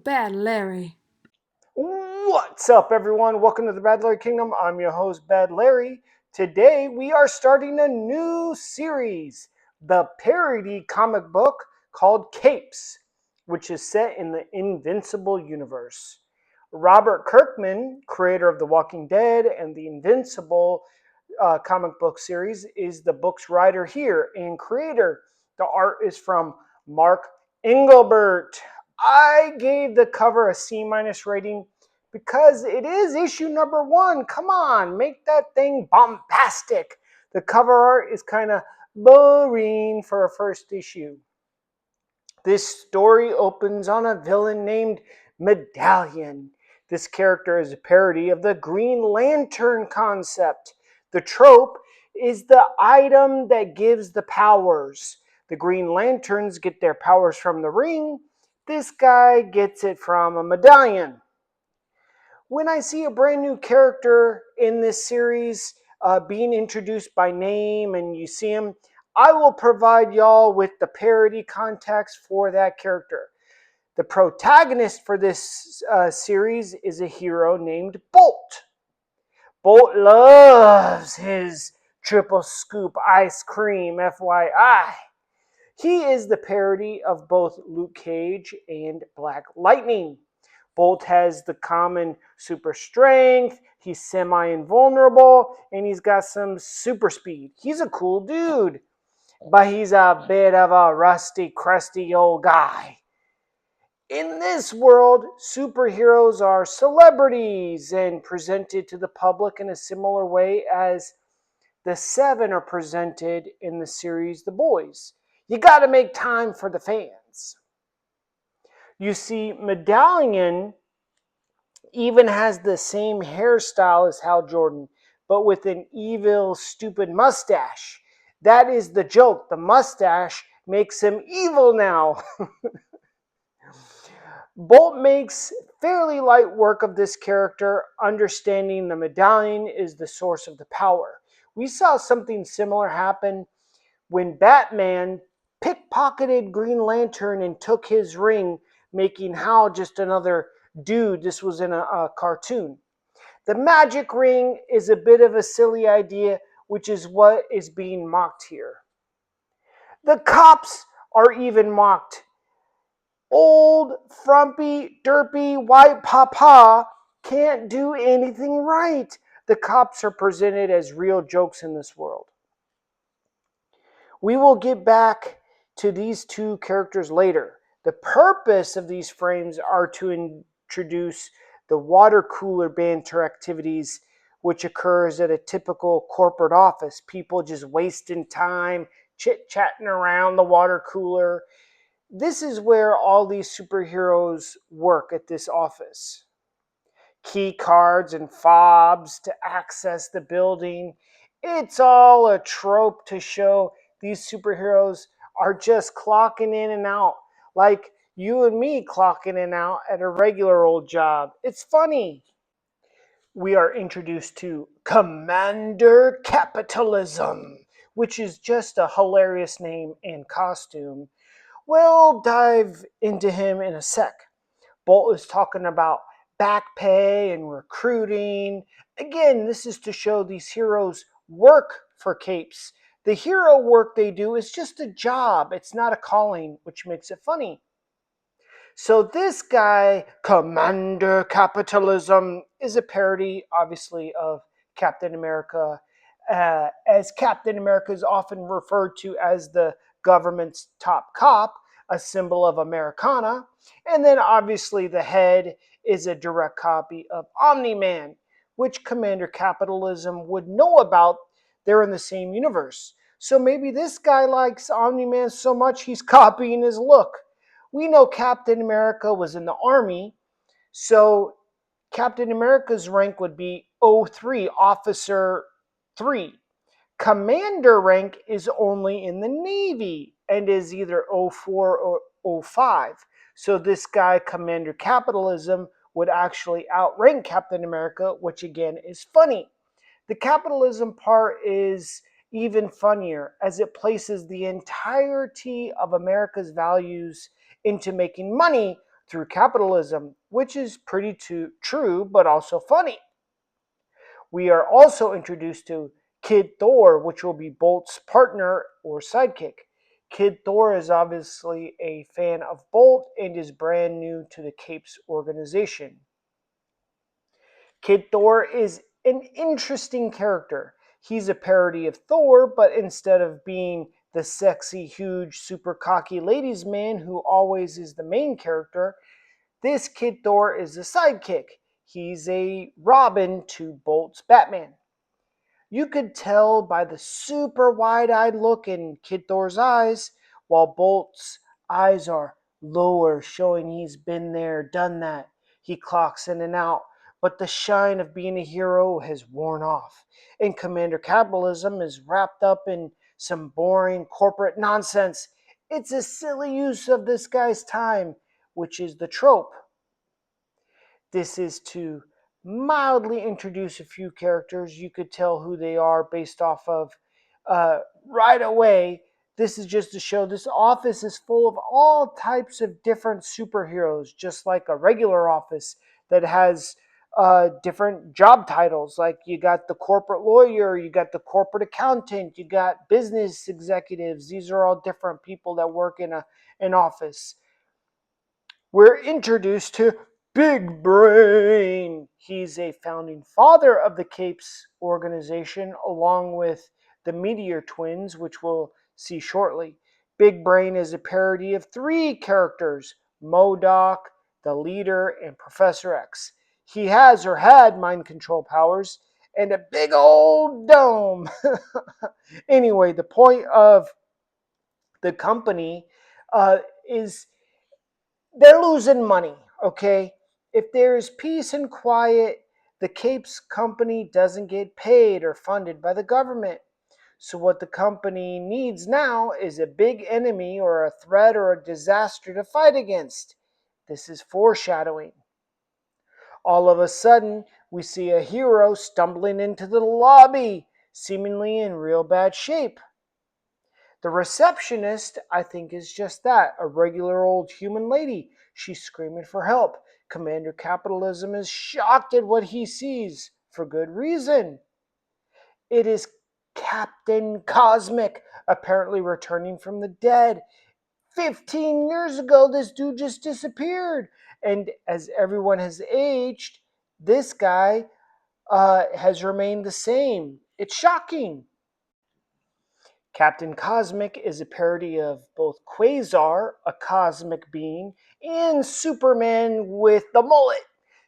Bad Larry. What's up, everyone? Welcome to the Bad Larry Kingdom. I'm your host, Bad Larry. Today, we are starting a new series, the parody comic book called Capes, which is set in the Invincible universe. Robert Kirkman, creator of The Walking Dead and the Invincible comic book series, is the book's writer here and creator. The art is from Mark Engelbert. I gave the cover a C- rating because it is issue number 1. Come on, make that thing bombastic. The cover art is kind of boring for a first issue. This story opens on a villain named Medallion. This character is a parody of the Green Lantern concept. The trope is the item that gives the powers. The Green Lanterns get their powers from the ring. This guy gets it from a medallion. When I see a brand new character in this series being introduced by name and you see him, I will provide y'all with the parody context for that character. The protagonist for this series is a hero named Bolt. Bolt loves his triple scoop ice cream, FYI. He is the parody of both Luke Cage and Black Lightning. Bolt has the common super strength, he's semi-invulnerable, and he's got some super speed. He's a cool dude, but he's a bit of a rusty, crusty old guy. In this world, superheroes are celebrities and presented to the public in a similar way as the Seven are presented in the series The Boys. You gotta make time for the fans. You see, Medallion even has the same hairstyle as Hal Jordan, but with an evil, stupid mustache. That is the joke. The mustache makes him evil now. Bolt makes fairly light work of this character, understanding the medallion is the source of the power. We saw something similar happen when Batman pickpocketed Green Lantern and took his ring, making Hal just another dude. This was in a cartoon. The magic ring is a bit of a silly idea, which is what is being mocked here. The cops are even mocked. Old, frumpy, derpy, white papa can't do anything right. The cops are presented as real jokes in this world. We will get back to these two characters later. The purpose of these frames are to introduce the water cooler banter activities which occurs at a typical corporate office. People just wasting time, chit-chatting around the water cooler. This is where all these superheroes work at this office. Key cards and fobs to access the building. It's all a trope to show these superheroes are just clocking in and out like you and me clocking in and out at a regular old job. It's funny. We are introduced to Commander Capitalism, which is just a hilarious name and costume. We'll dive into him in a sec. Bolt is talking about back pay and recruiting. Again, this is to show these heroes work for capes. The hero work they do is just a job, it's not a calling, which makes it funny. So this guy, Commander Capitalism, is a parody, obviously, of Captain America, as Captain America is often referred to as the government's top cop, a symbol of Americana. And then obviously the head is a direct copy of Omni-Man, which Commander Capitalism would know about. They're in the same universe. So maybe this guy likes Omni-Man so much he's copying his look. We know Captain America was in the Army, so Captain America's rank would be 03, Officer 3. Commander rank is only in the Navy and is either 04 or 05. So this guy, Commander Capitalism, would actually outrank Captain America, which again is funny. The capitalism part is even funnier as it places the entirety of America's values into making money, through capitalism, which is pretty true but also funny. We are also introduced to Kid Thor, which will be Bolt's partner or sidekick. Kid Thor is obviously a fan of Bolt and is brand new to the Capes organization. Kid Thor is an interesting character. He's a parody of Thor, but instead of being the sexy, huge, super cocky ladies' man who always is the main character, this Kid Thor is a sidekick. He's a Robin to Bolt's Batman. You could tell by the super wide eyed look in Kid Thor's eyes, while Bolt's eyes are lower, showing he's been there, done that. He clocks in and out, but the shine of being a hero has worn off, and Commander Capitalism is wrapped up in some boring corporate nonsense. It's a silly use of this guy's time, which is the trope. This is to mildly introduce a few characters. You could tell who they are based off of right away. This is just to show this office is full of all types of different superheroes, just like a regular office that has different job titles. Like you got the corporate lawyer, you got the corporate accountant, you got business executives. These are all different people that work in an office. We're introduced to Big Brain. He's a founding father of the Capes organization, along with the Meteor Twins, which we'll see shortly. Big Brain is a parody of three characters: MODOK, the leader, and Professor X. He has or had mind control powers and a big old dome. Anyway, the point of the company is they're losing money, okay? If there's peace and quiet, the Capes company doesn't get paid or funded by the government. So, what the company needs now is a big enemy or a threat or a disaster to fight against. This is foreshadowing. All of a sudden, we see a hero stumbling into the lobby, seemingly in real bad shape. The receptionist, I think, is just that, a regular old human lady. She's screaming for help. Commander Capitalism is shocked at what he sees, for good reason. It is Captain Cosmic, apparently returning from the dead. 15 years ago, this dude just disappeared. And as everyone has aged, this guy has remained the same. It's shocking. Captain Cosmic is a parody of both Quasar, a cosmic being, and Superman with the mullet.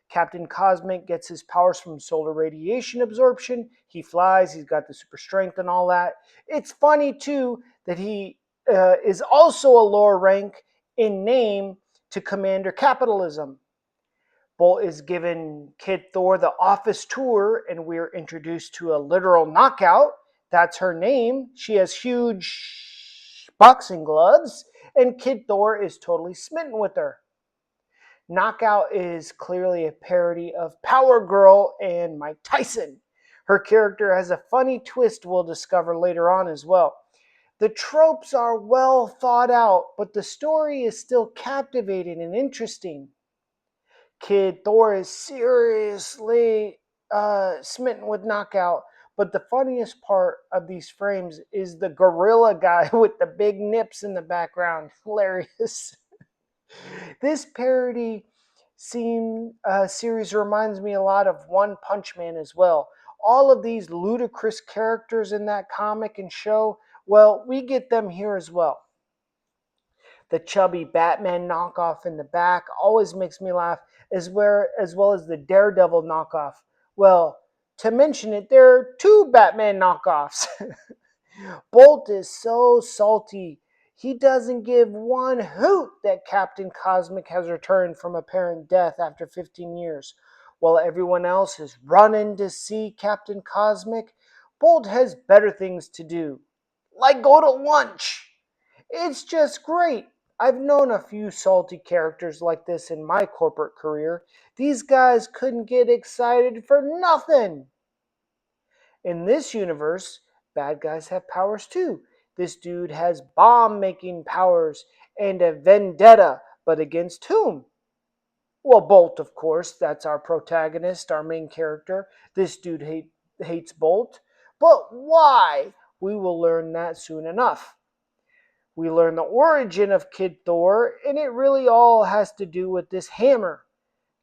Captain Cosmic gets his powers from solar radiation absorption. He flies, he's got the super strength and all that. It's funny, too, that he is also a lower rank in name to Commander Capitalism. Bolt is given Kid Thor the office tour, and we're introduced to a literal knockout. That's her name. She has huge boxing gloves, and Kid Thor is totally smitten with her. Knockout is clearly a parody of Power Girl and Mike Tyson. Her character has a funny twist we'll discover later on as well. The tropes are well thought out, but the story is still captivating and interesting. Kid Thor is seriously smitten with Knockout. But the funniest part of these frames is the gorilla guy with the big nips in the background. Hilarious. This parody series reminds me a lot of One Punch Man as well. All of these ludicrous characters in that comic and show, well, we get them here as well. The chubby Batman knockoff in the back always makes me laugh, as well as the Daredevil knockoff. Well, to mention it, there are two Batman knockoffs. Bolt is so salty. He doesn't give one hoot that Captain Cosmic has returned from apparent death after 15 years. While everyone else is running to see Captain Cosmic, Bolt has better things to do, like go to lunch. It's just great. I've known a few salty characters like this in my corporate career. These guys couldn't get excited for nothing. In this universe, bad guys have powers too. This dude has bomb making powers and a vendetta, but against whom? Well, Bolt, of course, that's our protagonist, our main character. This dude hates Bolt. But why? We will learn that soon enough. We learn the origin of Kid Thor, and it really all has to do with this hammer.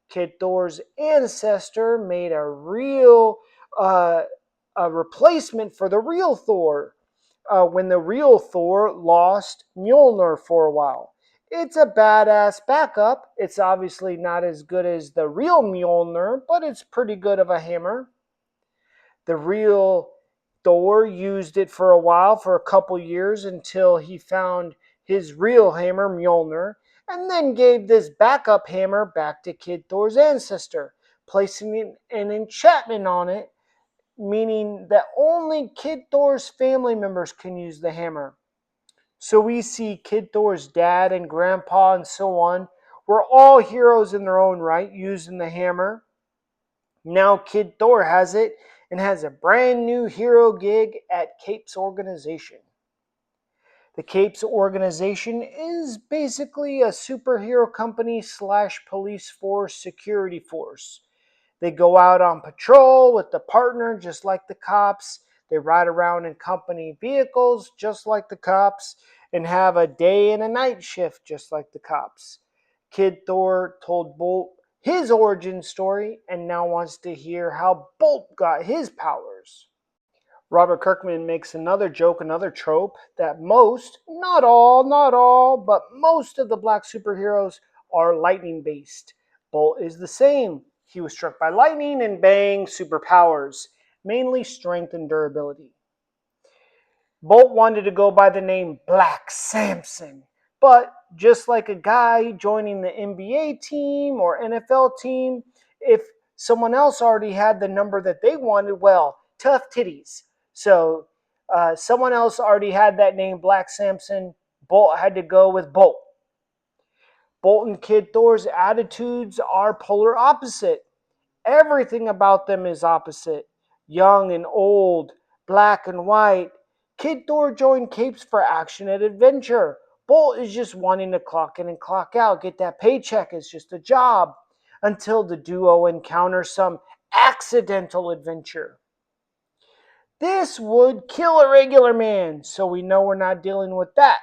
Kid Thor's ancestor made uh, a replacement for the real Thor when the real Thor lost Mjolnir for a while. It's a badass backup. It's obviously not as good as the real Mjolnir, but it's pretty good of a hammer. The real Thor used it for a while, for a couple years, until he found his real hammer, Mjolnir, and then gave this backup hammer back to Kid Thor's ancestor, placing an enchantment on it, meaning that only Kid Thor's family members can use the hammer. So we see Kid Thor's dad and grandpa and so on were all heroes in their own right using the hammer. Now Kid Thor has it and has a brand new hero gig at Cape's organization. The Cape's organization is basically a superhero company slash police force, security force. They go out on patrol with the partner just like the cops. They ride around in company vehicles just like the cops and have a day and a night shift just like the cops. Kid Thor told Bolt his origin story and now wants to hear how Bolt got his powers. Robert Kirkman makes another joke, another trope, that most, not all, but most of the black superheroes are lightning based. Bolt is the same. He was struck by lightning and bang, superpowers, mainly strength and durability. Bolt wanted to go by the name Black Samson, but just like a guy joining the NBA team or NFL team, if someone else already had the number that they wanted, well, tough titties. So someone else already had that name, Black Samson. Bolt had to go with Bolt. Bolt and Kid Thor's attitudes are polar opposite. Everything about them is opposite. Young and old, black and white. Kid Thor joined Capes for action and adventure. Bolt is just wanting to clock in and clock out, get that paycheck. It's just a job. Until the duo encounters some accidental adventure. This would kill a regular man, so we know we're not dealing with that.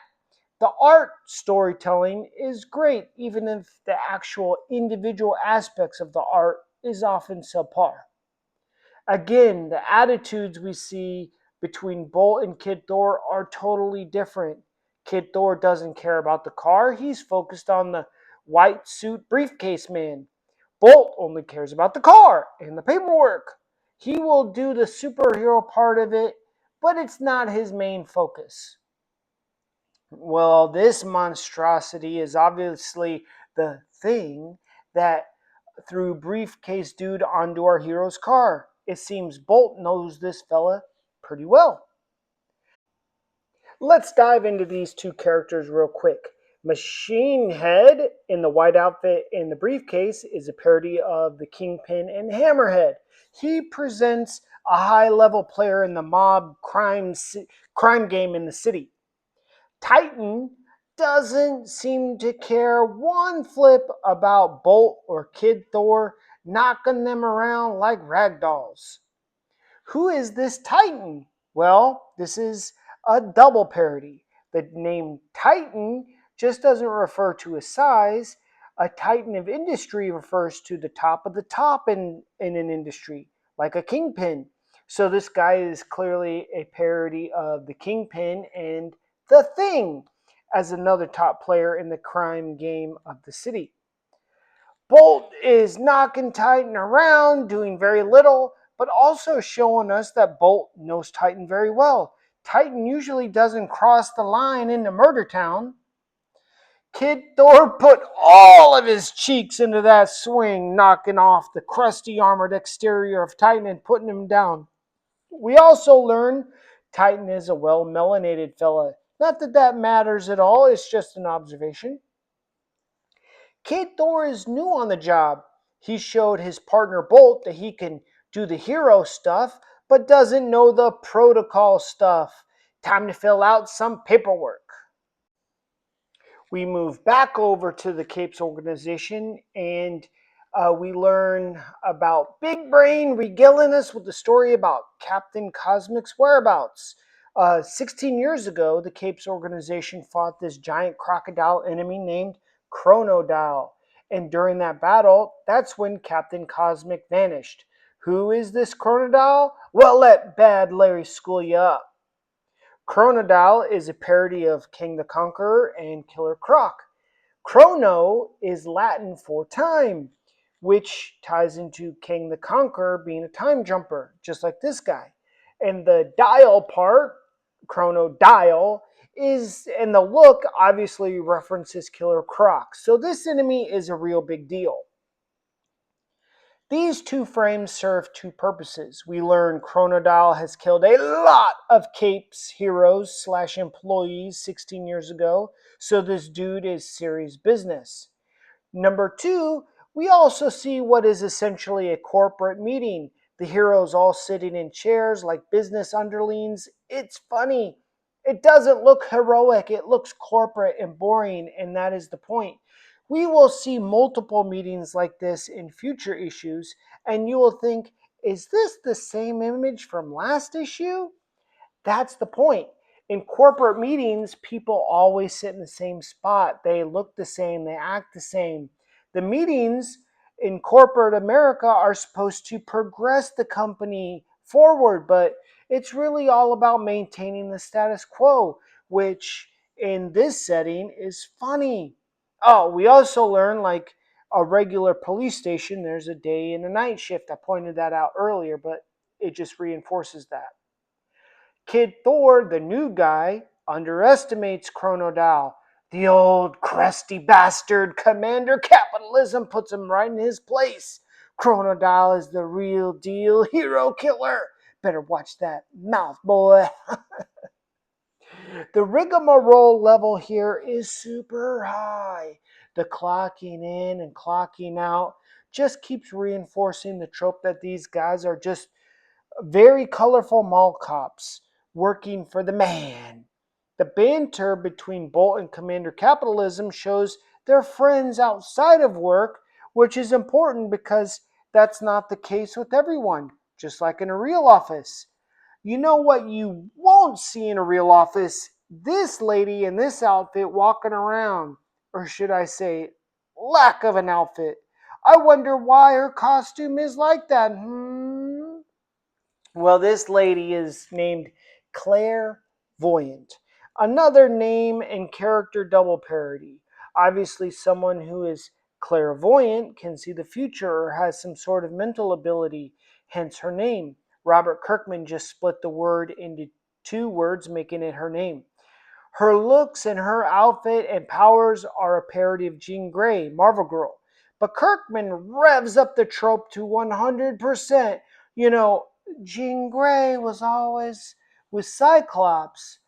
The art storytelling is great, even if the actual individual aspects of the art is often subpar. Again, the attitudes we see between Bolt and Kid Thor are totally different. Kid Thor doesn't care about the car, he's focused on the white suit briefcase man. Bolt only cares about the car and the paperwork. He will do the superhero part of it, but it's not his main focus. Well, this monstrosity is obviously the thing that threw Briefcase Dude onto our hero's car. It seems Bolt knows this fella pretty well. Let's dive into these two characters real quick. Machine Head in the white outfit in the briefcase is a parody of the Kingpin and Hammerhead. He presents a high level player in the mob crime game in the city. Titan doesn't seem to care one flip about Bolt or Kid Thor knocking them around like rag dolls. Who is this Titan? Well, this is a double parody. The name Titan just doesn't refer to his size. A Titan of industry refers to the top of the top in an industry, like a kingpin. So this guy is clearly a parody of the Kingpin and the Thing as another top player in the crime game of the city. Bolt is knocking Titan around, doing very little, but also showing us that Bolt knows Titan very well. Titan usually doesn't cross the line into Murder Town. Kid Thor put all of his cheeks into that swing, knocking off the crusty armored exterior of Titan and putting him down. We also learn Titan is a well-melanated fella. Not that that matters at all, it's just an observation. Kid Thor is new on the job. He showed his partner Bolt that he can do the hero stuff, but doesn't know the protocol stuff. Time to fill out some paperwork. We move back over to the Capes organization and we learn about Big Brain regaling us with the story about Captain Cosmic's whereabouts. 16 years ago, the Capes organization fought this giant crocodile enemy named Chronodile. And during that battle, that's when Captain Cosmic vanished. Who is this Chronodile? Well, let Bad Larry school you up. Chronodile is a parody of King the Conqueror and Killer Croc. Chrono is Latin for time, which ties into King the Conqueror being a time jumper, just like this guy. And the dial part, Chrono Dial, is, and the look obviously references Killer Croc. So this enemy is a real big deal. These two frames serve two purposes. We learn Chronodile has killed a lot of Capes heroes slash employees 16 years ago, so this dude is serious business. Number two, we also see what is essentially a corporate meeting. The heroes all sitting in chairs like business underlings. It's funny. It doesn't look heroic, it looks corporate and boring, and that is the point. We will see multiple meetings like this in future issues, and you will think, is this the same image from last issue? That's the point. In corporate meetings, people always sit in the same spot. They look the same, they act the same. The meetings in corporate America are supposed to progress the company forward, but it's really all about maintaining the status quo, which in this setting is funny. Oh, we also learn like a regular police station, there's a day and a night shift. I pointed that out earlier, but it just reinforces that. Kid Thor, the new guy, underestimates Chronodile. The old crusty bastard Commander Capitalism puts him right in his place. Chronodile is the real deal hero killer. Better watch that mouth, boy. The rigmarole level here is super high. The clocking in and clocking out just keeps reinforcing the trope that these guys are just very colorful mall cops working for the man. The banter between Bolt and Commander Capitalism shows they're friends outside of work, which is important because that's not the case with everyone, just like in a real office. You know what you won't see in a real office? This lady in this outfit walking around, or should I say, lack of an outfit. I wonder why her costume is like that. Well, this lady is named Clairvoyant. Another name and character double parody. Obviously, someone who is clairvoyant can see the future or has some sort of mental ability, hence her name. Robert Kirkman just split the word into two words, making it her name. Her looks and her outfit and powers are a parody of Jean Grey, Marvel Girl. But Kirkman revs up the trope to 100%. You know, Jean Grey was always with Cyclops,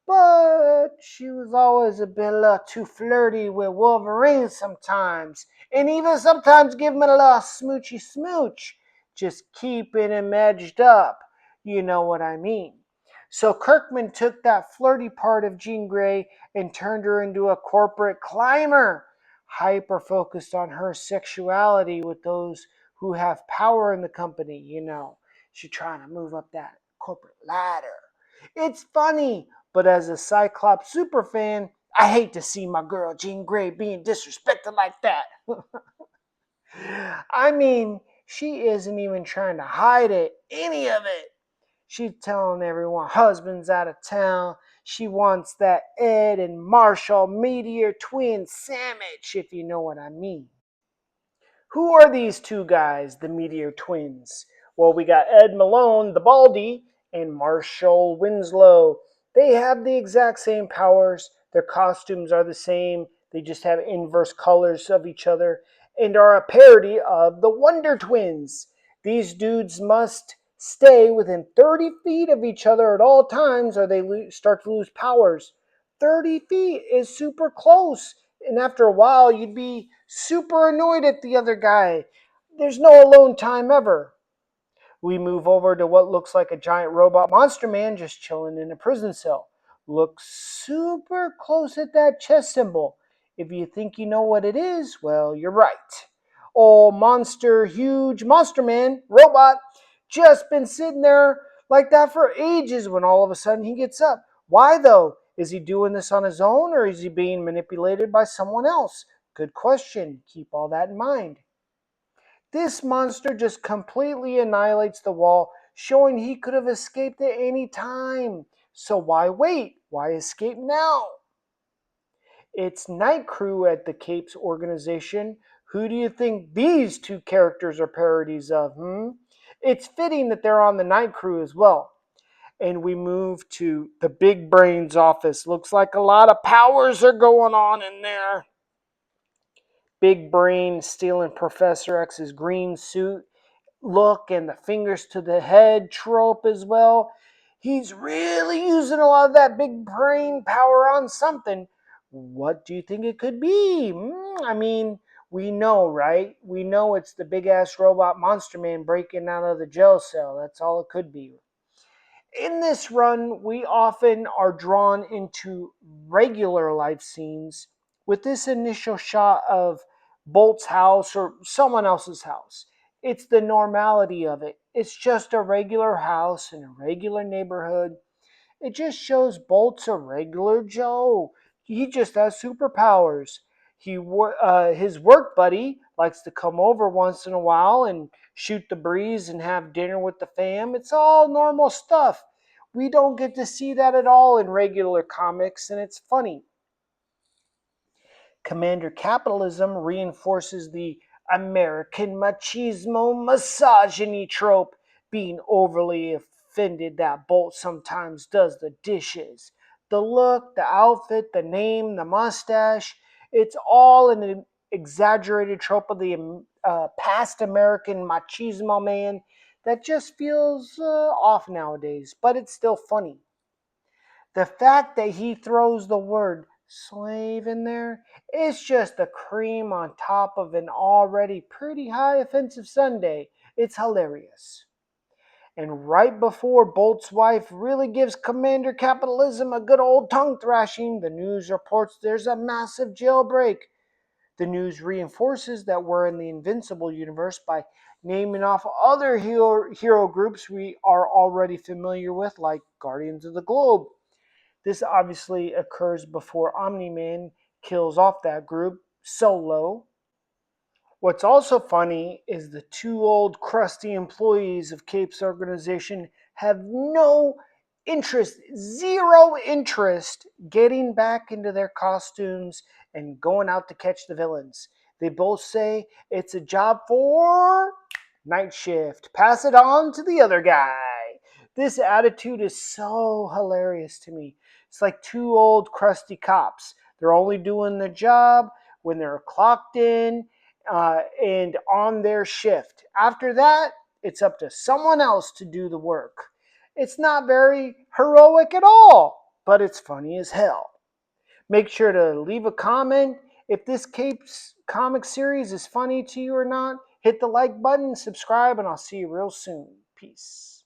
but she was always a bit too flirty with Wolverine sometimes. And even sometimes give him a little smoochy smooch. Just keeping him edged up. You know what I mean. So Kirkman took that flirty part of Jean Grey and turned her into a corporate climber, hyper focused on her sexuality with those who have power in the company, you know. She's trying to move up that corporate ladder. It's funny, but as a Cyclops superfan, I hate to see my girl Jean Grey being disrespected like that. I mean, she isn't even trying to hide it, any of it. She's telling everyone husband's out of town. She wants that Ed and Marshall Meteor twin sandwich, if you know what I mean. Who are these two guys, the Meteor twins? Well, we got Ed Malone, the Baldy, and Marshall Winslow. They have the exact same powers. Their costumes are the same. They just have inverse colors of each other and are a parody of the Wonder Twins. These dudes must stay within 30 feet of each other at all times or they start to lose powers. 30 feet is super close. And after a while, you'd be super annoyed at the other guy. There's no alone time ever. We move over to what looks like a giant robot monster man just chilling in a prison cell. Looks super close at that chest symbol. If you think you know what it is, well, you're right. Old monster, huge monster man, robot, just been sitting there like that for ages when all of a sudden he gets up. Why though? Is he doing this on his own or is he being manipulated by someone else? Good question. Keep all that in mind. This monster just completely annihilates the wall, showing he could have escaped at any time. So why wait? Why escape now? It's Night Crew at the Capes organization. Who do you think these two characters are parodies of? It's fitting that they're on the Night Crew as well. And we move to the Big Brain's office. Looks like a lot of powers are going on in there. Big Brain stealing Professor X's green suit look and the fingers to the head trope as well. He's really using a lot of that big brain power on something. What do you think it could be? I mean, we know, right? We know it's the big ass robot monster man breaking out of the jail cell. That's all it could be. In this run, we often are drawn into regular life scenes with this initial shot of Bolt's house or someone else's house. It's the normality of it. It's just a regular house in a regular neighborhood. It just shows Bolt's a regular Joe. He just has superpowers. His work buddy likes to come over once in a while and shoot the breeze and have dinner with the fam. It's all normal stuff. We don't get to see that at all in regular comics, and it's funny. Commander Capitalism reinforces the American machismo misogyny trope, being overly offended that Bolt sometimes does the dishes. The look, the outfit, the name, the mustache, it's all an exaggerated trope of the past American machismo man that just feels off nowadays, but it's still funny. The fact that he throws the word slave in there is just the cream on top of an already pretty high offensive sundae. It's hilarious. And right before Bolt's wife really gives Commander Capitalism a good old tongue thrashing, the news reports there's a massive jailbreak. The news reinforces that we're in the Invincible universe by naming off other hero groups we are already familiar with, like Guardians of the Globe. This obviously occurs before Omni-Man kills off that group solo. What's also funny is the two old crusty employees of Cape's organization have no interest, zero interest, getting back into their costumes and going out to catch the villains. They both say it's a job for night shift. Pass it on to the other guy. This attitude is so hilarious to me. It's like two old crusty cops. They're only doing their job when they're clocked in and on their shift. After that, it's up to someone else to do the work. It's not very heroic at all, but it's funny as hell. Make sure to leave a comment if this Capes comic series is funny to you or not. Hit the like button, subscribe, and I'll see you real soon. Peace.